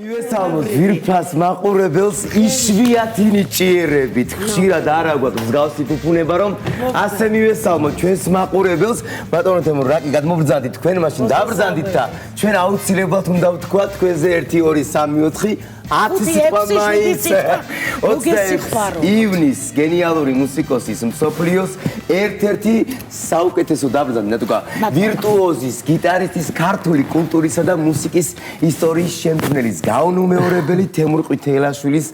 მივესალმოთ ვირფას მაყურებელს იშვიათი ნიჭიერებით. ხშირად არა გვაქვს მსგავსი ფუფუნება, რომ ასე მივესალმოთ ჩვენს მაყურებელს. ბატონო თემურ, რაკი გადმობრძანდით თქვენ, მაშინ დაბრძანდით და ჩვენ აუცილებლად უნდა ვთქვა თქვენზე 1 2 3 4 10 სიტყვა მაინც. 26 ივნის გენიალური მუსიკოსის მსოფლიოს ერთ-ერთი საუკეთესო დაბრძანდი, ნატუკა ვირტუოზის, გიტარისტის, ქართული კულტურისა და მუსიკის ისტორიის შემქმნელის გაუნუმეორებელი თემურ ყვითელაშვილის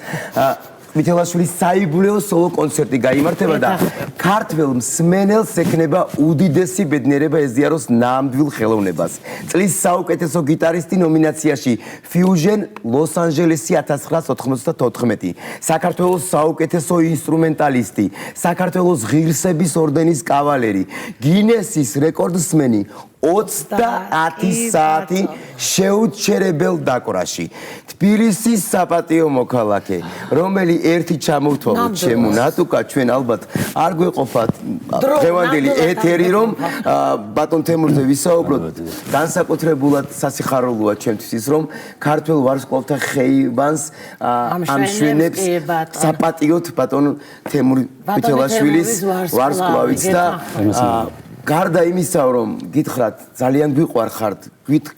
საიუბილეო სოლო კონცერტი გაიმართება და ქართველ მსმენელს ექნება უდიდესი ბედნიერება ეზიაროს ნამდვილ ხელოვნებას. წლის საუკეთესო გიტარისტი ნომინაციაში Fusion ლოს-ანჯელესი 1994, საქართველოს საუკეთესო ინსტრუმენტალისტი, საქართველოს ღირსების ორდენის კავალერი, გინესის რეკორდსმენი 30 საათი შეუჩერებელ დაკვრაში. თბილისის საპატიო მოქალაქე, რომელი ერთი ჩამოვთვალოთ ჩემო ნატუკა, ჩვენ ალბათ არ გვეყოფათ დღევანდელი ეთერი, რომ ბატონ თემურზე ვისაუბროთ. განსაკუთრებულად სასიხარულოა ჩემთვის ის, რომ ქართველ ვარსკვლავთა ხეივანს ამშვენებს საპატიოთ ბატონ თემურ ყვითელაშვილის ვარსკვლავიც და გარდა იმისა, რომ გითხრათ ძალიან გვიყვარხართ,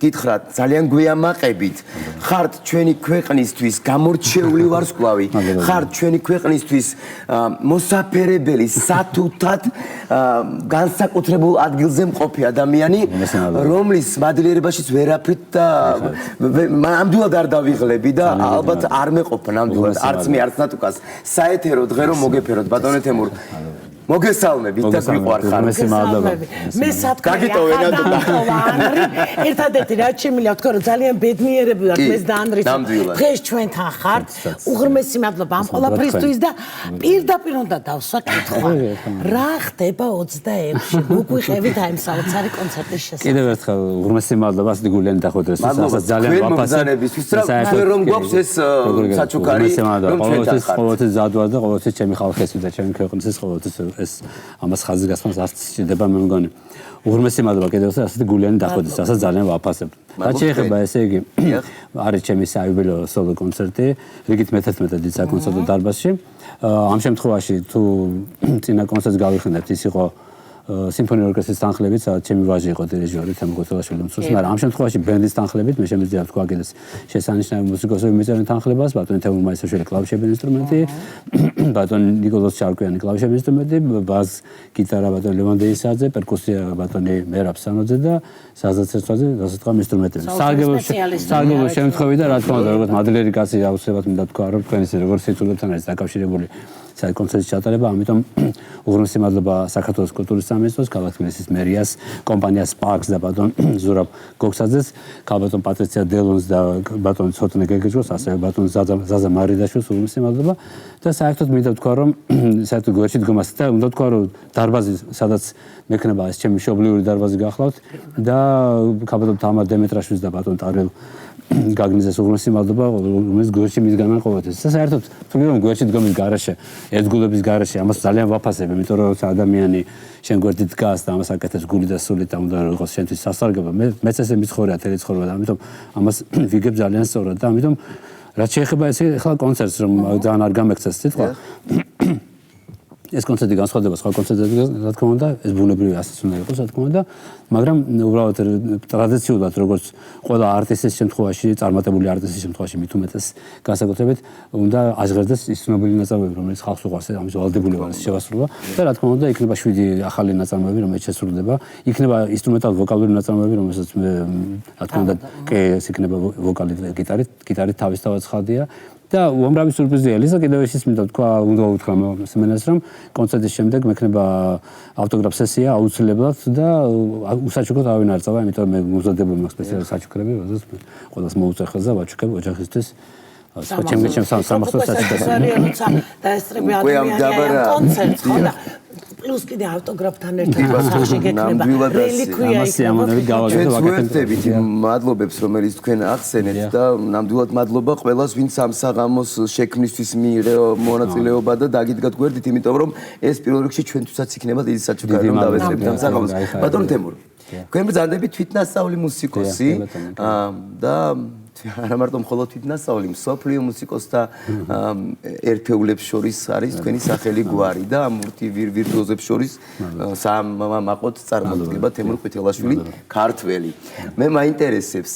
გითხრათ ძალიან გვეამაყებით, ხართ ჩვენი ქვეყნისთვის გამორჩეული ვარსკვლავი, ხართ ჩვენი ქვეყნისთვის მოსაფერებელი, სათუთად განსაკუთრებულ ადგილზე მყოფი ადამიანი, რომლის მადლიერებაშიც ვერაფრით და ნამდვილად არ დავიღლები და ალბათ არ მეყოფ ნამდვილად არც მე არც ნატუკას. საეთერო დღე რომ მოგეფეროთ ბატონო თემურ. მოგესალმებით და გვიყვარხარ. მე სათქვა ერთადერთი რაც შემიძლია ვთქვა, რომ ძალიან ბედნიერები ვართ მეს და ანდრის. დღეს ჩვენთან ხართ. უღრმესი მადლობა ამ ყველაფრისთვის და პირდაპირ უნდა დავსვაკითხო. რა ხდება 26-ში? მოგვიყევით აი ამ საოცარი კონცერტის შესახებ. კიდევ ერთხელ უღრმესი მადლობა ასეთი გულიანი დახვედრეს. ასაც ძალიან ვაფასებისთვის, რომ გვაქვს ეს საჩუქარი, რომ ყოველთვის ზადვარ და ყოველთვის ჩემი ხალხის და ჩემი ქვეყნის ყოველთვის ეს ამას ხაზი გასვამს არც სჭირდება მე მგონი. უღრმესი მადლობა კიდევ ასეთი გულიანი დახვედრეს, ასაც ძალიან ვაფასებ. რაც შეეხება ესე იგი არის ჩემი საიუბილეო სოლო კონცერტი, რიგით მე-11 საკონცერტო დარბაზში. ამ შემთხვევაში თუ წინა კონცერტს გავიხსენებთ, ის იყო სიმფონიური ორკესტრის თანხლებით, სადაც ჩემი ვაჟი იყო დირიჟორი თემურ ყვითელაშვილი მსურს, მაგრამ ამ შემთხვევაში ბენდის თანხლებით მე შემიძლია ვთქვა კიდეც შესანიშნავი მუსიკოსები მიწერენ თანხლებას, ბატონი თემურ მაისაშვილი კლავიშების ინსტრუმენტი, ბატონი ნიკოლოზ ჩარკვიანი კლავიშების ინსტრუმენტი, ბას გიტარა ბატონი ლევან დეისაძე, პერკუსია ბატონი მერაბ სანოძე და საზაცერცვაზე დასათქვა ინსტრუმენტები. სარგებლო შემთხვევით და რა თქმა უნდა, როგორც მადლიერი კაცი აუცილებლად მინდა თქვა, რომ თქვენ ისე როგორც სიცოცხლებთან არის დაკავშირებული საერთო კონცერტის ჩატარება, ამიტომ უღრმესი მადლობა საქართველოს კულტურის სამინისტროს, ქალაქ თბილისის მერიას, კომპანია Sparks და ბატონ ზურაბ გოგსაძეს, ბატონ პატრიცია დელონს და ბატონ ცოტნე გეგეჯოს, ასევე ბატონ ზაზა მარიდაშვილს უღრმესი მადლობა და საერთოდ მინდა ვთქვა, რომ საერთოდ გვერდში დგომას და უნდა ვთქვა, რომ დარბაზი, სადაც მექნება ეს ჩემი მშობლიური დარბაზი გახლავთ და ბატონ თამარ დემეტრაშვილს და ბატონ ტარელ გაგნიზეს უღრმესი მადლობა, რომელიც გვერდში მისგანან ყოველთვის. საერთოდ თვლი რომ გვერდში დგომის garaშე, ერთგულების garaშე, ამას ძალიან ვაფასებ, იმიტომ რომ როცა ადამიანი შენ გვერდით დგას და ამას აკეთებს გული და სულით, უნდა რომ იყოს შენთვის სასარგებლო. მეც ესე მიცხოვრია თელი ცხოვრება და ამიტომ ამას ვიგებ ძალიან სწორად და ამიტომ რაც შეეხება ესე ახლა კონცერტს, რომ ძალიან არ გამექცეს სიტყვა. ეს კონცერტი განსხვავდება სხვა კონცერტებიდან, რა თქმა უნდა, ეს ბუნებრივი ასეც უნდა იყოს, რა თქმა უნდა, მაგრამ უბრალოდ ტრადიციულად, როგორც ყველა არტისტის შემთხვევაში, წარმატებული არტისტის შემთხვევაში მით უმეტეს განსაკუთრებით უნდა აჟღერდეს ის ცნობილი ნაწარმოები, რომელიც ხალხს უყვარს, ამის ვალდებული ვარ შევასრულა და რა თქმა უნდა, იქნება 7 ახალი ნაწარმოები, რომელიც შესრულდება, იქნება ინსტრუმენტალ-ვოკალური ნაწარმოები, რომელსაც რა თქმა უნდა, ეს იქნება ვოკალით, გიტარით თავისთავად ცხადია. და უამრავი სურპრიზია ელისა კიდევ ის მინდა თქვა, უნდა ვუთქვა მსმენელს, რომ კონცერტის შემდეგ მექნება ავტოგრაფ სესია აუცილებლად და უსაჩუქროდ არავინ არ წავა, იმიტომ რომ მე მოზადებული მაქვს სპეციალური საჩუქრები, როდესაც ყველას მოუწერ ხელზე ვაჩუქებ ოჯახისთვის. ჩემს სამახსოვრო საჩუქრებს. და ესწრები ადამიანის კონცერტს ხო და პლუს კიდე ავტოგრაფთან ერთად სახში გეკნება რელიკვია იქნება. ვერთებით მადლობებს, რომელიც თქვენ ახსენეთ და ნამდვილად მადლობა ყველას, ვინც ამ საღამოს შექმნისთვის მიიღო მონაწილეობა და დაგიდგათ გვერდით, იმიტომ რომ ეს პირველ რიგში ჩვენთვისაც იქნება დიდი საჩუქარი, რომ დავესწრებთ ამ საღამოს. ბატონო თემურ, თქვენ ბრძანდებით თვითნასწავლი მუსიკოსი და არა მარტო მხოლოდ თვითნასწავლი, მსოფლიო მუსიკოსთა ერთეულებს შორის არის თქვენი სახელი გვარი და ამ ვირტუოზებს შორის მაყოთ წარმოდგება თემურ ყვითელაშვილი ქართველი. მე მაინტერესებს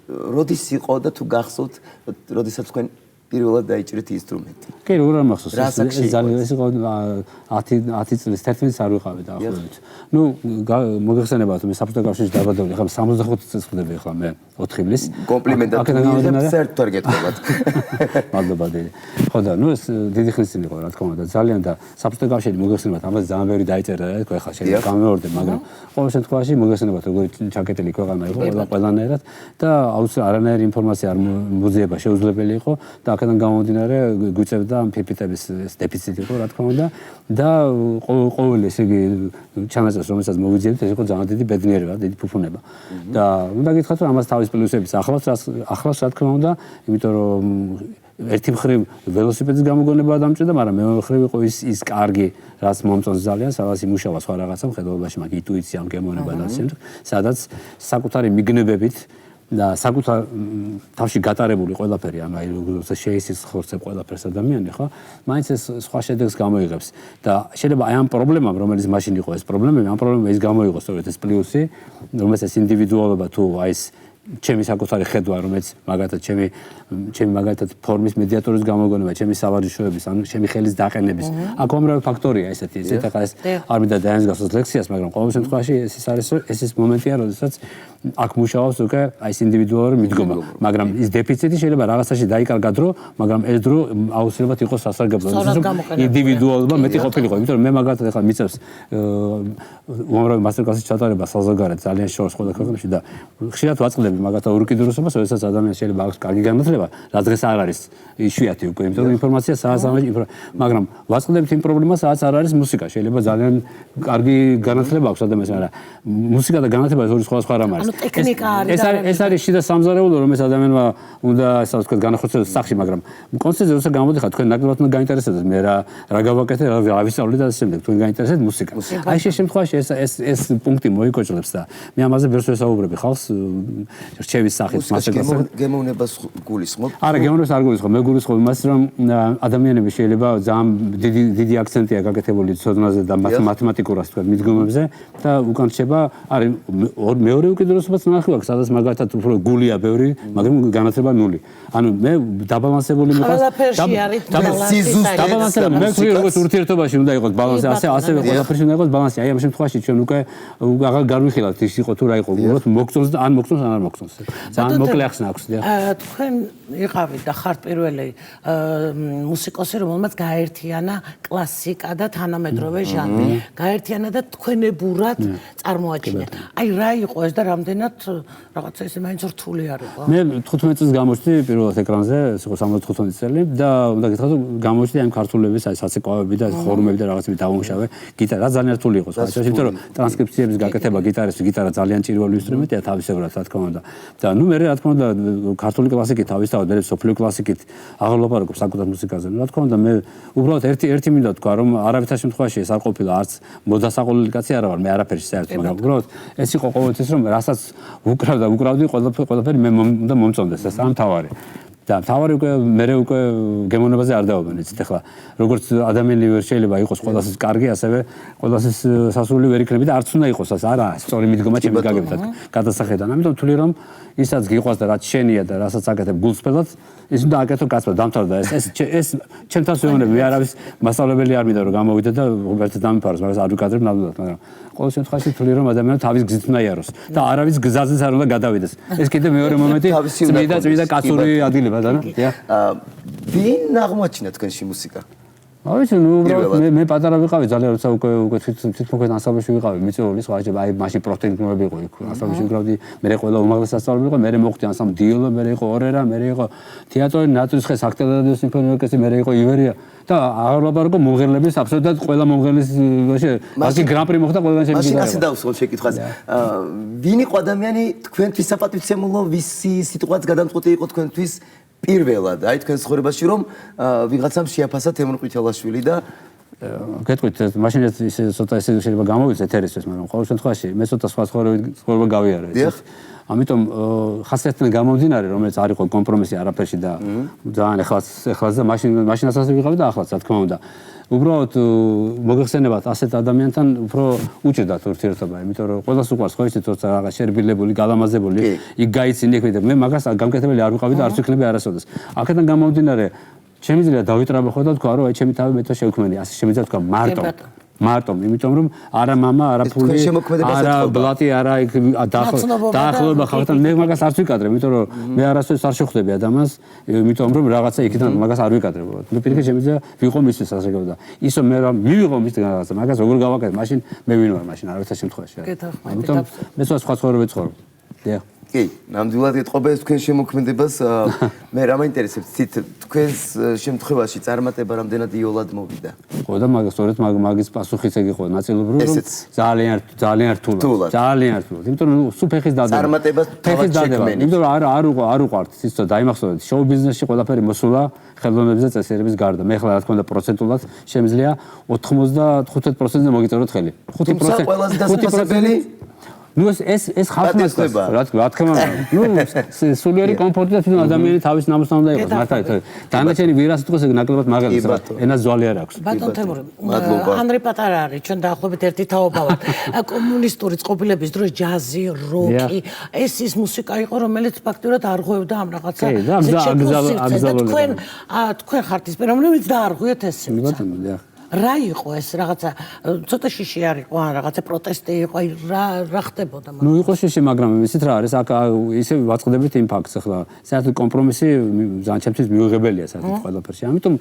როდის იყო და თუ გახსოვთ, როდესაც თქვენ პირველად დაიჭრეთ ინსტრუმენტი. კი, როგორ არ მახსოვს, ეს ძალიან ეს იყო 10 წლის 11 არ ვიყავი დაახლოებით. ნუ მოგეხსენებათ მე საბჭოთა კავშირში დაბადებული, ხა 65 წელს ხდები ხა მე 4 ივლისს. კომპლიმენტად მიღებ საერთოდ არ გეტყობათ. მადლობა დიდი. ხო და ნუ ეს დიდი ხნის წინ იყო რა თქმა უნდა ძალიან და საბჭოთა კავშირი მოგეხსენებათ ამას ძალიან ბევრი დაიწერა და ხო ხა შეიძლება გამეორდე, მაგრამ ყოველ შემთხვევაში მოგეხსენებათ როგორი ჩაკეტილი ქვეყანა იყო ყველანაირად და აუცილებლად არანაირი ინფორმაცია არ მოძიება შეუძლებელი იყო და აქედან გამომდინარე გვიწევდა ამ ფიფიტების დეფიციტი იყო რა თქმა უნდა და ყოველი ესე იგი ჩანაწერი რომელსაც მოვიძიებთ ეს იყო ძალიან დიდი ბედნიერება, დიდი ფუფუნება. და უნდა გითხრათ რომ ამას თავის პლუსებიც ახლავს რა თქმა უნდა, იმიტომ რომ ერთი მხრივ ველოსიპედის გამოგონება დამჭირდა, მაგრამ მეორე მხრივ იყო ის კარგი, რაც მომწონს ძალიან, სადაც იმუშავა სხვა რაღაცა მხედველობაში, მაგ ინტუიცია, გემოვნება და ასე, სადაც საკუთარი მიგნებებით და საკუთარ თავში გატარებული ყველაფერი, აი როცა შეისის ხორცებ ყველაფერს ადამიანი, ხო? მაინც ეს სხვა შედეგს გამოიღებს და შეიძლება აი ამ პრობლემამ, რომელიც მაშინ იყო ეს პრობლემები, ამ პრობლემამ ის გამოიღო სწორედ ეს პლუსი, რომელსაც ეს ინდივიდუალობა თუ აი ეს ჩემი საკუთარი ხედვა, რომელიც მაგათაც ჩემი მაგათაც ფორმის მედიატორის გამოგონება, ჩემი სავარჯიშოების, ანუ ჩემი ხელის დაყენების, აქ უამრავი ფაქტორია ესეთი, ახლა ეს არ მინდა დაენგასოს ლექციას, მაგრამ ყოველ შემთხვევაში ეს ის მომენტია, როდესაც აქ მუშაობს უკვე აი ეს ინდივიდუალური მიდგომა, მაგრამ ის დეფიციტი შეიძლება რაღაცაში დაიკარგათ დრო, მაგრამ ეს დრო აუცილებლად იყოს სასარგებლო, ინდივიდუალობა მეტი ყოფილიყო, იმიტომ რომ მე მაგათაც ახლა მიწევს უამრავი მასტერკლასის ჩატარება საზოგადოებრივ ძალიან შორს ყველა ქვეყანაში და ხშირად ვაწყდები მაგათა ურკიდურესობას, როდესაც ადამიანს შეიძლება აქვს კარგი განათლება, რაც დღეს არ არის იშვიათი უკვე, იმიტომ რომ ინფორმაცია საერთოდ, მაგრამ ვაწყდებით იმ პრობლემას, რაც არ არის მუსიკა. შეიძლება ძალიან კარგი განათლება აქვს ადამიანს, მაგრამ მუსიკა და განათლება ორი სხვა რამ არის. ეს არის შიდა სამზარეულო, რომ ეს ადამიანმა უნდა ასე ვთქვათ განახორციელოს სახში, მაგრამ კონცერტზე როცა გამოდიხარ, თქვენ ნაკლებად უნდა გაინტერესებდეთ მე რა გავაკეთე, რა ვისწავლე და ასე შემდეგ. თქვენ გაინტერესებთ მუსიკა. აი ეს შემთხვევაში ეს პუნქტი მოიკოჭლებს და მე ამაზე ბევრს ვესაუბრები ხალხს რჩევის სახით მასწავლებლად. გემოვნებას გულისხმობ? არა, გემოვნებას არ გულისხმობ, მე გულისხმობ იმას, რომ ადამიანები შეიძლება ძალიან დიდი აქცენტია გაკეთებული ცოდნაზე და მათემატიკურად თქვა მიდგომებზე და უკან რჩება არის მეორე უკიდურესობაც ნახე აქვს, სადაც მაგათაც უფრო გულია ბევრი, მაგრამ განათლება ნული. ანუ მე დაბალანსებული მიყავს. დაბალანსებული მე ვთქვი როგორც ურთიერთობაში უნდა იყოს ბალანსი, ასევე ყველაფერში უნდა იყოს ბალანსი. აი ამ შემთხვევაში ჩვენ უკვე აღარ განვიხილავთ ის იყო თუ რა იყო, უბრალოდ მოგწონს და ან მოგწონს ან არ მოგწონს. ძალიან მოკლე ახსნა აქვს და თქვენ იყავით და ხართ პირველი მუსიკოსი, რომელმაც გააერთიანა კლასიკა და თანამედროვე ჟანრი. გააერთიანა და თქვენებურად წარმოაჩინა. აი რა იყო ეს და რამდენად რაღაცა ესე მაინც რთული არ იყო? მე 15 წელს გამოჩდი პირველად ეკრანზე, ეს იყო 75 წელი და უნდა გითხრათ რომ გამოჩდი ამ ქართულების აი საცეკვავები და ხორმები და რაღაცები დავუმშავე გიტარა ძალიან რთული იყო სხვა შეხედვით, იმიტომ რომ ტრანსკრიფციების გაკეთება გიტარა ძალიან ჭირველი ინსტრუმენტია თავისებურად რა თქმა უნდა. და ნუ მე რა თქმა უნდა ქართული კლასიკით თავისთავად მე სოფლიო კლასიკით აღარ ვლაპარაკობ საკუთარ მუსიკაზე. რა თქმა უნდა მე უბრალოდ ერთი მინდა თქვა რომ არავითარ შემთხვევაში ეს არ ყოფილა არც მოდასაყოლილი კაცი არა ვარ მე არაფერში საერთოდ, მაგრამ უბრალოდ ეს იყო ყოველთვის რომ რასაც უკრავდი ყველაფერი მე უნდა მომწონდეს ეს ამ თავარი. და თავარი უკვე გემოვნებაზე არ დაობენ იცით ახლა როგორც ადამიანი ვერ შეიძლება იყოს ყველასის კარგი ასევე ყველასის სასურველი ვერ იქნება და არც უნდა იყოს ასე არა სწორი მიდგომა ჩემი გაგებთან გადასახედან ამიტომ თვლი რომ ისაც გიყვარს და რაც შენია და რასაც აკეთებ გულწრფელად ის უნდა აკეთო კაცმა დამთავრდა ეს ჩემთან ვეუბნები მე არავის მასწავლებელი არ მინდა რომ გამოვიდე და უბრალოდ დამიფაროს მაგას არ ვიკადრებ ნამდვილად მაგრამ ყოველ შემთხვევაში თვლი რომ ადამიანმა თავის გზით უნდა იაროს და არავის გზაზეც არ უნდა გადავიდეს ეს კიდე მეორე მომენტი წმინდა კაცური ადგილება და ვინ აღმოაჩინა თქვენში მუსიკა? ავიცი, ნუ უბრალოდ მე პატარა ვიყავი ძალიან როცა უკვე თვითმოქმედ ანსამბლში ვიყავი მიწვეული სხვა შეიძლება აი მაშინ პროფტექნიკები იყო იქ ანსამბლში ვიყავდი მე ყველა უმაღლესი სასწავლებელი იყო მე მოხდი ანსამბლი დილო მე იყო ორერა მე იყო თეატრი ნატრის ხე საქტელადიო სიმფონიური ორკესტრი მე იყო ივერია და აღარ ვაბარგო მომღერლების აბსოლუტურად ყველა მომღერლის მაშინ გრან-პრი მოხდა ყველგან შემიძლია მაშინ ასე დავსვო შეკითხვას ვინ იყო ადამიანი თქვენთვის საპატივცემულო ვისი სიტყვაც გადამწყვეტი იყო თქვენთვის პირველად აი თქვენ ცხოვრებაში რომ ვიღაცამ შეაფასა თემურ ყვითელაშვილი და გეტყვით მაშინ ისე ცოტა ესე შეიძლება გამოვიდეს ეთერისთვის მაგრამ ყოველ შემთხვევაში მე ცოტა სხვა ცხოვრება გავიარე ამიტომ ხასიათიდან გამომდინარე, რომელიც არ იყო კომპრომისი არაფერში და ძალიან ეხლაც და მაშინაც ასე ვიყავი და ახლაც რა თქმა უნდა. უბრალოდ მოგეხსენებათ ასეთ ადამიანთან უფრო უჭირდათ ურთიერთობა, იმიტომ რომ ყველას უყვარს ხო იცით როცა რაღაც შერბილებული, გალამაზებული, იქ გაიცინი იქ და მე მაგას გამკეთებელი არ ვიყავი და არც ვიქნები არასოდეს. აქედან გამომდინარე შემიძლია დავიტრაბო ხო და თქვა რომ აი ჩემი თავი მე თო შევქმენი, ასე შემიძლია თქვა მარტო, იმიტომ რომ არა мама, არა ფული, არა ბლატი, არა იქ დაახლოება ხალხთან მე მაგას არც ვიკადრებ, იმიტომ რომ მე არასოდეს არ შეხვდები ადამიანს, იმიტომ რომ რაღაცა იქიდან მაგას არ ვიკადრებ. მე პირიქით შემიძლია ვიყო მისთვის ასე და ისო მე რა მივიღო მისგან რაღაცა, მაგას როგორ გავაკეთე, მაშინ მე ვინ ვარ მაშინ არავითარ შემთხვევაში. ამიტომ მე სხვა ცხოვრება ვცხოვრობ. დიახ. კი, ნამდვილად ეთყობა ეს თქვენ შემოქმედებას. მე რა მაინტერესებს თით თქვენს შემთხვევაში წარმატება რამდენად იოლად მოვიდა? ხო და სწორედ მაგის პასუხიც ეგ იყო ნაწილობრივ რომ ძალიან რთულად. იმიტომ რომ სულ ფეხის დადება. წარმატებას თავად შექმნით. იმიტომ რომ არ უყვართ ისო დაიმახსოვრეთ. შოუ ბიზნესში ყველაფერი მოსულა ხელოვნების და წესიერების გარდა. მე ხლა რა თქმა უნდა პროცენტულად შემიძლია 95%-ზე მოგიწეროთ ხელი. 5% ყველაზე დასაფასებელი ნუ ეს ხალხმა რა თქმა უნდა ნუ სულიერი კომფორტი და თვითონ ადამიანი თავის ნამოსთან უნდა იყოს მართალია დანარჩენი ვირას თქოს ეგ ნაკლებად მაღალია ენას ძვალი არ აქვს ბატონ თემური ანდრე პატარა არის ჩვენ დაახლოებით ერთი თაობა ვართ კომუნისტური წყობილების დროს ჯაზი როკი ეს ის მუსიკა იყო რომელიც ფაქტურად არღვევდა ამ რაღაცა თქვენ ხართ ის პიროვნებიც დაარღვიეთ ეს რა იყო ეს რაღაცა ცოტა შიში არ იყო ან რაღაცა პროტესტი იყო აი რა ხდებოდა ნუ იყო შიში მაგრამ ისეთ რა არის აქ ისე ვაწყდებით იმ ფაქტს ახლა საერთოდ კომპრომისი ძალიან ჩემთვის მიუღებელია საერთოდ ყველაფერში ამიტომ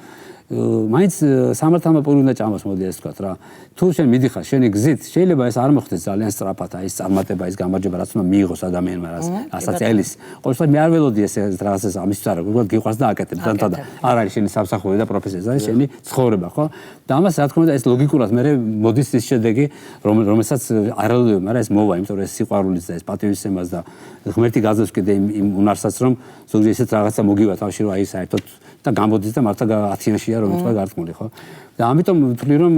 მაინც სამართალმა პური უნდა ჭამოს მოდი ეს ვთქვათ რა თუ შენ მიდიხარ შენი გზით შეიძლება ეს არ მოხდეს ძალიან სწრაფად აი ეს წარმატება ის გამარჯვება რაც უნდა მიიღოს ადამიანმა რასაც ელის ყოველ შემთხვევაში მე არ ველოდი ეს რაღაცას ამისთვის არა უბრალოდ გიყვარს და აკეთებ ზანთად არ არის შენი სამსახური და პროფესია ეს არის შენი ცხოვრება ხო და ამას რა თქმა უნდა ეს ლოგიკურად მე მოდის ის შედეგი რომელსაც არალოდები მაგრამ ეს მოვა იმიტომ რომ ეს სიყვარულიც და ეს პატივისცემას და ღმერთი გაძლევს კიდე იმ უნარსაც რომ ზოგჯერ ისეთ რაღაცა მოგივა თავში რომ აი საერთოდ და გამოდით და მართლა 10-იანშია რომ თქვა გარტყმული ხო და ამიტომ ვთვლი რომ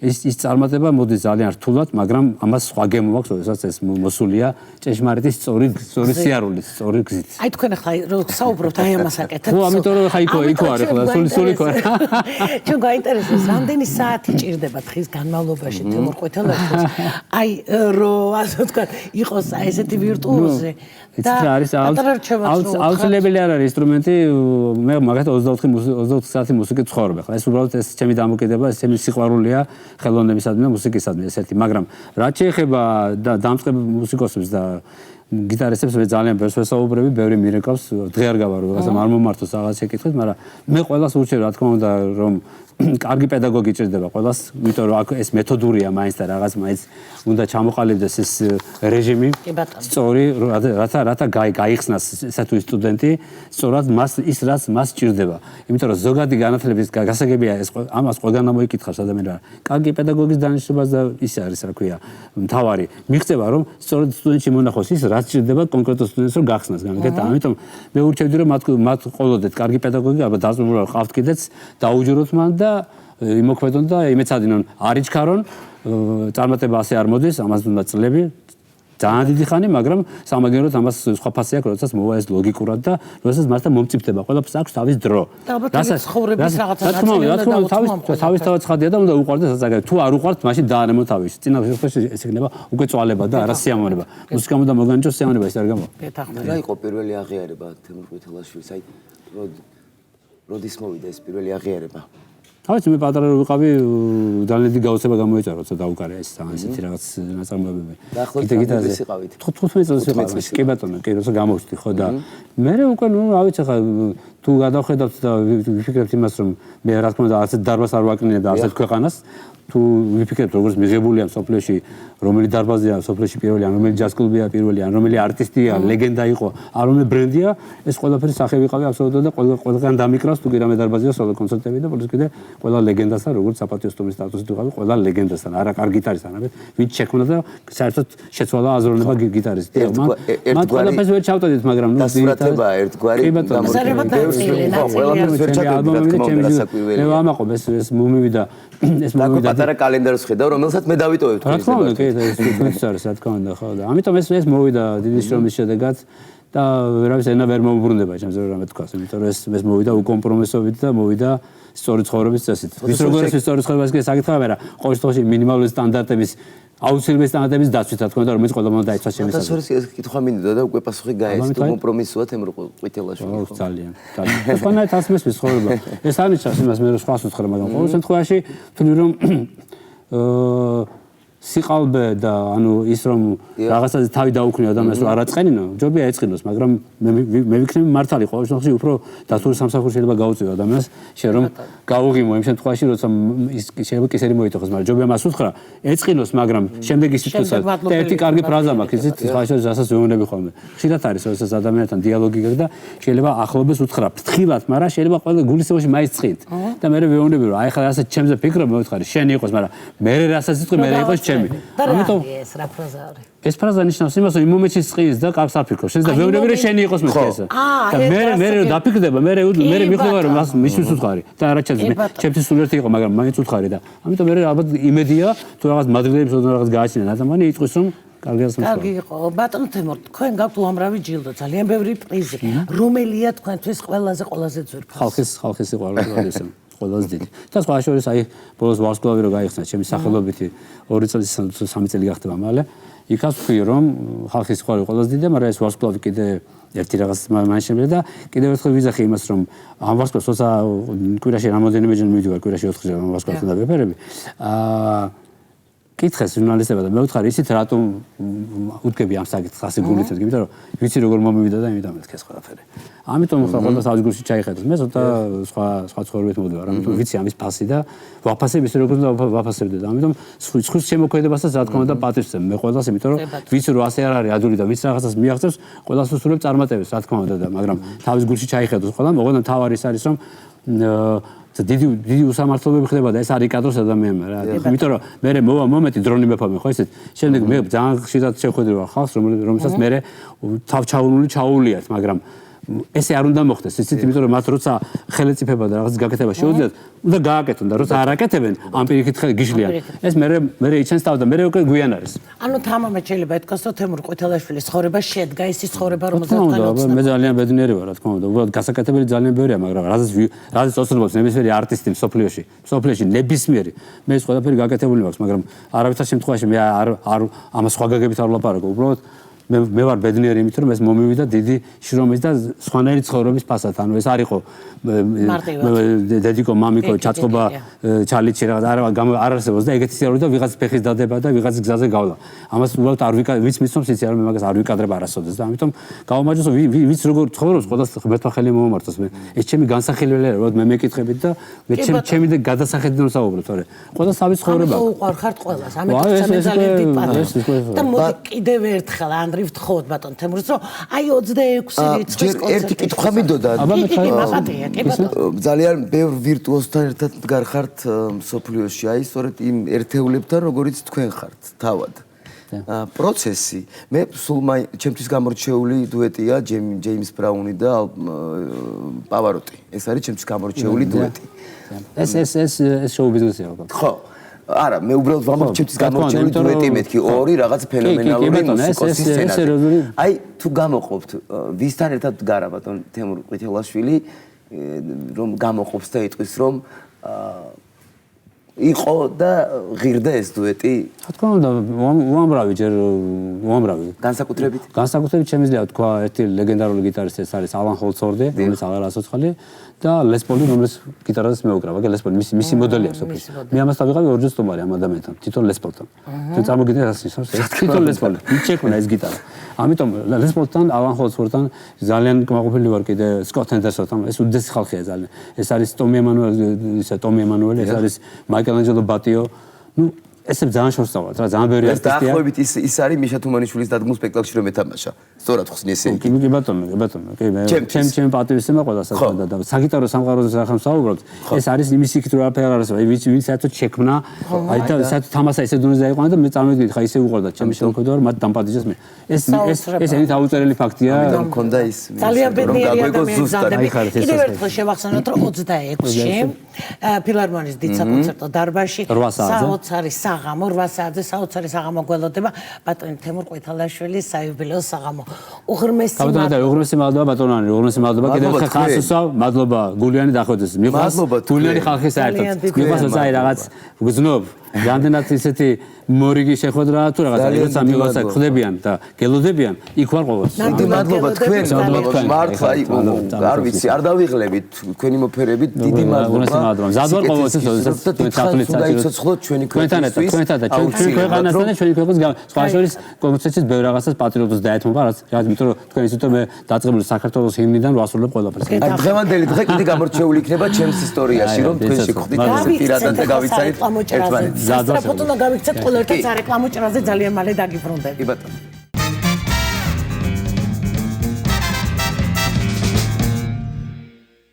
ის წარმატება მოდის ძალიან რთულად მაგრამ ამას სხვა გემო აქვს როდესაც ეს მოსულია ჭეშმარიტი სწორი სიარულით სწორი გზით აი თქვენ ახლა რომ საუბრობთ აი ამას აკეთებთ ხო ამიტომ რომ ხა იქო არის ხოლმე სული იქო არის ჩვენ გაინტერესებს რამდენი საათი ჭირდება დღის განმავლობაში თემურ ყვითელაძეს აი რომ ასე ვთქვათ იყოს ესეთი ვირტუოზი და აუცილებელი არ არის ინსტრუმენტი მე მაგათ 24 საათი მუსიკით ცხოვრობ ახლა ეს უბრალოდ ეს ჩემი დამოკიდება ეს ჩემი სიყვარულია ხელოვნებისადმი და მუსიკისადმი ესეთი მაგრამ რაც შეეხება და დამწყებ მუსიკოსებს და გიტარისტებს მე ძალიან ბევრს ვესაუბრები, ბევრი მირეკავს, დღე არ გავარო, რაღაცა არ მომართოს რაღაც შეკითხვით, მაგრამ მე ყველას ვურჩევ რა თქმა უნდა რომ კარგი პედაგოგი ჭირდება ყველას, იმიტომ რომ აქ ეს მეთოდურია მაინც და რაღაც მაინც უნდა ჩამოყალიბდეს ეს რეჟიმი. სწორი, რათა გაიხსნას ესა თუ სტუდენტი, სწორად მას ის რაც მას ჭირდება. იმიტომ რომ ზოგადი განათლების გასაგებია ეს ამას ყველგან მოიკითხავს ადამიანს. კარგი პედაგოგის დანიშნულებას და ის არის, რა ქვია, მთავარი. მიღწევა რომ სწორად სტუდენტში მონახოს ის რაც ჭირდება კონკრეტულ სტუდენტს რომ გახსნას გამიგეთ. ამიტომ მე ვურჩევდი რომ მათ ყოლოდეთ კარგი პედაგოგი, ალბათ დაწუნებულად ყავთ კიდეც, დაუჯეროთ მან და იმოქმედონ და იმეცადინონ არიჩქარონ წარმატება ასე არ მოდის, ამას უნდა წლები ძალიან დიდი ხანი, მაგრამ სამაგიეროდ ამას სხვა ფასი აქვს, როდესაც მოვა ეს ლოგიკურად და როდესაც მართლა მომწიფდება, ყველაფერს აქვს თავის დრო. რასაც ცხოვრების რაღაცა თავისთავად ცხადია და უნდა უყვარდეს ასაკი. თუ არ უყვართ, მაშინ დაანემო თავის. წინა შემთხვევაში ეს იქნება უკვე წვალება და არა სიამოვნება. მუსიკამ უნდა მოგანიჭოს სიამოვნება, ის არ გამოვა. რა იყო პირველი აღიარება თემურ ყვითელაშვილს? აი როდის მოვიდა ეს პირველი აღიარება? თავის მე პატარა რო ვიყავი ძალიან დიდი გაოცება გამოეჭარა როცა დაუკარია ეს ძალიან ისეთი რაღაც ნაწარმოებები. გიტარაზე იყავით. 15 წელს ვიყავი. კი ბატონო, კი როცა გამოვხდი ხო და მე უკვე ნუ რა ვიცი ხა თუ გადავხედავთ და ვიფიქრებთ იმას რომ მე რა თქმა უნდა არც დარბაზს არ ვაკნინე და არც ქვეყანას თუ ვიფიქრებთ როგორც მიღებულია სოფლიოში რომელი დარბაზია სოფლიოში პირველი ან რომელი ჯაზ კლუბია პირველი ან რომელი არტისტია ლეგენდა იყო ან რომელი ბრენდია ეს ყველაფერი სახე ვიყავი აბსოლუტურად და ყველგან დამიკრავს თუ კი რამე დარბაზია სოლო კონცერტები და პლუს კიდე ყველა ლეგენდასთან როგორც საპატიო სტუმრის სტატუსით ვიყავი ყველა ლეგენდასთან არა კარგი გიტარისტთან არამედ ვინც შექმნა და საერთოდ შეცვალა აზროვნება გიტარისტი მან ყველაფერს ვერ ჩავტოდით მაგრამ ნუ დასურათება ერთგვარი მე ვამაყობ ეს მოვიდა პატარა კალენდარს ხედავ, რომელსაც მე დავიტოვებ რა თქმა უნდა, კი, ეს თვითონაც არის, რა თქმა უნდა, ხო და ამიტომ ეს მოვიდა დიდი შრომის შედეგად და ვერავის ენა ვერ მოუბრუნდება ჩემს რამე თქვას, იმიტომ რომ ეს მოვიდა უკომპრომისობით და მოვიდა სწორი ცხოვრების წესით. ვის როგორ ეს სწორი ცხოვრებას კი საკითხია, მაგრამ ყოველ შემთხვევაში მინიმალური სტანდარტების აუცილებელი სტანდარტების დაცვით, რა თქმა უნდა, რომელიც ყველა უნდა დაიცვას ჩემი საქმე. და ეს კითხვა მინდოდა და უკვე პასუხი გაეცით კომპრომისულად ემრო ყვითელაშვილი. ხო, ძალიან. სხვანაირად ას მესმის ცხოვრება. ეს არ ნიშნავს იმას მე სხვას ვთხრა, მაგრამ ყოველ შემთხვევაში თვლი რომ სიყალბე და ანუ ის რომ რაღაცაზე თავი დაუქნია ადამიანს რომ არ აწყენინო, ჯობია ეწყინოს, მაგრამ მე ვიქნები მართალი ყოველ შემთხვევაში უფრო დათული სამსახური შეიძლება გაუწიო ადამიანს, შენ რომ გაუღიმო იმ შემთხვევაში, როცა ის შეიძლება კისერი მოითხოვოს, მაგრამ ჯობია მას უთხრა, ეწყინოს, მაგრამ შემდეგი სიტყვასაც და ერთი კარგი ფრაზა მაქვს, იცით, ხაშოს რასაც ვეუბნები ხოლმე. ხშირად არის, როდესაც ადამიანთან დიალოგი გქონდა და შეიძლება ახლობეს უთხრა ფრთხილად, მაგრამ შეიძლება ყველა გულისხმობაში მაისწყით. და მე ვეუბნები რომ აი ხა რასაც ჩემზე ფიქრობ, მოვითხარი, შენ იყოს, მაგრამ მე რასაც იტყვი, მე იყოს ამიტომ ეს რა ფრაზა არის? ეს ფრაზა ნიშნავს იმას, რომ იმ მომენტში წყის და კაფს აფიქრო. შენ და ვეუბნები რომ შენი იყოს მეთქი ესა. და მე რომ დაფიქრდება, მე მიხვდება რომ მას მისთვის უთხარი და არა ჩემთვის სულ ერთი იყო, მაგრამ მაინც უთხარი და ამიტომ მე ალბათ იმედია თუ რაღაც მადრიდელებს რაღაც გააჩინა ადამიანი იტყვის რომ კარგი იყო. ბატონო თემურ, თქვენ გაქვთ უამრავი ჯილდო, ძალიან ბევრი პრიზი. რომელია თქვენთვის ყველაზე ძვირფასი? ხალხის სიყვარული ისე. ყველაზე დიდი. და სხვა შორის აი ბოლოს ვარსკვლავი რო გაიხსნა ჩემი სახელობითი 2 წელი 3 წელი გახდება მალე. იქაც ვთქვი რომ ხალხის სიყვარული ყველაზე დიდი, მაგრამ ეს ვარსკვლავი კიდე ერთი რაღაც მაინც შემიძლია და კიდევ ერთხელ ვიზახი იმას რომ ამ ვარსკვლავს თორსა კვირაში რამოდენიმეჯერ მივიდივარ, კვირაში 4 ჯერ ამ ვარსკვლავთან დავეფერები. კითხეს ჟურნალისტებმა და მე ვთხარი ისიც რატომ უდგები ამ საკითხს ასე გულით, იმიტომ რომ ვიცი როგორ მომივიდა და იმით ამეთქე ეს ყველაფერი. ამიტომ ხა ყველა საჯი გულში ჩაიხედოს. მე ცოტა სხვა ცხოვრებით მოდივარ, ამიტომ ვიცი ამის ფასი და ვაფასებ ისე როგორ უნდა ვაფასებდე და ამიტომ სხვის შემოქმედებასაც რა თქმა უნდა პატივცემ მე ყველას, იმიტომ რომ ვიცი რომ ასე არ არის ადვილი და ვიცი რაღაცას მიაღწევს, ყველას უსურვებ წარმატებას, რა თქმა უნდა და მაგრამ თავის გულში ჩაიხედოს ყველა, მოგვიანებით თავარი ის არის რომ დიდი უსამართლობები ხდება და ეს არის კადროს ადამიანმა რა. იმიტომ რომ მე მოვა მომენტი დრონი მეფამე ხო ისეთ. შემდეგ მე ძალიან ხშირად შევხვედრი ვარ ხალხს რომელსაც მე თავჩაურული ჩაუვლიათ, მაგრამ ესე არ უნდა მოხდეს. ისიც იმიტომ რომ მათ როცა ხელეწიფება და რაღაც გაკეთება შეუძლიათ, უნდა გააკეთონ და როცა არ აკეთებენ, ამ პირიქით გიშლიან. ეს მე იჩენს თავი და მე უკვე გვიან არის. ანუ თამამად შეიძლება ითქვას, რომ თემურ ყვითელაშვილის ცხოვრება შედგა ის ცხოვრება, რომელზეც თქვენ მე ძალიან ბედნიერი ვარ, რა თქმა უნდა. უბრალოდ გასაკეთებელი ძალიან ბევრია, მაგრამ რაზეც ოცნებობს ნებისმიერი არტისტი მსოფლიოში ნებისმიერი. მე ეს ყველაფერი გაკეთებული მაქვს, მაგრამ არავითარ შემთხვევაში მე არ ამას სხვა გაგებით არ ვლაპარაკობ. უბრალოდ მე ვარ ბედნიერი იმით რომ ეს მომივიდა დიდი შრომის და სხვანაირი ცხოვრების ფასად. ანუ ეს არ იყო დედიკო მამიკო ჩაწყობა ჩალიჩი რაღაც არ არსებობს და ეგეთი სიარული და ვიღაც ფეხის დადება და ვიღაც გზაზე გავლა. ამას უბრალოდ არ ვიც მისცემს იცი რომ მე მაგას არ ვიკადრებ არასოდეს და ამიტომ გავამაჯოს ვიც როგორ ცხოვრობს ყველას ღმერთმა ხელი მომმართოს მე. ეს ჩემი განსახილველია რომ მე მეკითხებით და მე ჩემი და გადასახედიდან ვსაუბრობ, თორე ყველა თავის ცხოვრება. უყვარ ხართ ყველას. ამიტომ ძალიან დიდ პატივს. და მოდი კიდევ ერთხელ ანდრი ვთხოვთ ბატონ თემურს რომ აი 26 რიცხვის კონცერტი. ერთი კითხვა მინდოდა. ძალიან ბევრ ვირტუოზთან ერთად მდგარ ხართ მსოფლიოში, აი სწორედ იმ ერთეულებთან, როგორიც თქვენ ხართ თავად. პროცესი, მე სულ ჩემთვის გამორჩეული დუეტია ჯეიმს ბრაუნი და პავაროტი. ეს არის ჩემთვის გამორჩეული დუეტი. ეს შოუ ბიზნესია ალბათ. ხო. არა, მე უბრალოდ ვამბობ ჩემთვის გამორჩეული დუეტი მეთქი, ორი რაღაც ფენომენალური მუსიკოსის სცენაზე. აი თუ გამოყოფთ ვისთან ერთად მდგარა ბატონ თემურ ყვითელაშვილი რომ გამოყოფს და იტყვის რომ იყო და ღირდა ეს დუეტი. რა თქმა უნდა, უამრავი განსაკუთრებით შემიძლია თქვა ერთი ლეგენდარული გიტარისტი ეს არის ალან ჰოლცორდი, რომელიც აღარ ასოცხალი და ლესპოლი, რომელიც გიტარას მეუკრავა, ლესპოლი მისი მოდელია სოფლის. მე ამასთან ვიყავი ორჯერ სტუმარი ამ ადამიანთან, თვითონ ლესპოლთან. თუ წარმოგიდგენთ რას ნიშნავს, თვითონ ლესპოლი. მიჩეკვნა ეს გიტარა. ამიტომ ლესპოლთან, ალან ჰოლცორდთან ძალიან კმაყოფილი ვარ კიდე სკოტ ჰენდერსონთან, ეს უდიდესი ხალხია ძალიან. ეს არის ტომი ემანუელი, ეს არის მაიკელანჯელო ბატიო. ნუ ესე ძალიან შორს დავარ რა ძალიან ბევრი არტისტია. დაახლოებით ის არის მიშა თუმანიშვილის დადგმულ სპექტაკლში რომ ეთამაშა. სწორად ხსნი ესე იგი. კი ბატონო, კი მე ჩემ პატივისცემა ყველა საკუთარ და საგიტარო სამყაროზე სახამ საუბრობთ. ეს არის იმის იქით რომ არაფერი არ არის, ვინც საერთოდ შექმნა, აი და საერთოდ თამასა ესე დონეზე აიყვანა და მე წარმოვიდგინე ხა ისე უყურდა ჩემი შემოქმედება რომ მათ დამპატიჟეს მე. ეს ესენი დაუწერელი ფაქტია. ამიტომ მქონდა ის ძალიან ბედნიერი ადამიანი. კიდევ ერთხელ შევახსენოთ რომ 26-ში ფილარმონიის დიდ საკონცერტო დარბაზში საოცარი საღამო 8 საათზე საოცარი საღამო გველოდება ბატონი თემურ ყვითალაშვილის საიუბილეო საღამო. უღრმესი მადლობა ბატონანი, უღრმესი მადლობა კიდევ ერთხელ ხასუსავ, მადლობა გულიანი დახვეწეს. მიყვარს გულიანი ხალხი საერთოდ. მიყვარს აი რაღაც გზნობ რამდენად ისეთი მორიგი შეხვედრა თუ რაღაცა როცა მიყვარს ხდებიან და გელოდებიან იქ ვარ ყოველთვის. დიდი მადლობა თქვენ მართლა აი არ ვიცი არ დავიღლებით თქვენი მოფერებით დიდი მადლობა. მზად ვარ ყოველთვის თქვენ საფლით საჭიროა ჩვენი ქვეყნისთვის ჩვენი ქვეყანასთან და ჩვენი ქვეყნის სხვა შორის კონცერტშიც ბევრ რაღაცას პატრიოტიზმს დაეთმობა რაც იმიტომ რომ თქვენ ისე მე დაწყებული საქართველოს ჰიმნიდან ვასრულებ ყველაფერს. აი დღევანდელი დღე კიდე გამორჩეული იქნება ჩემს ისტორიაში რომ თქვენ შეგხვდით ესე პირადად და გავიცანით ერთმანეთს. ზადოს ფოტო და გავიქცეთ ყველა ერთად სარეკლამო ჭრაზე ძალიან მალე დაგიბრუნდები. კი ბატონო.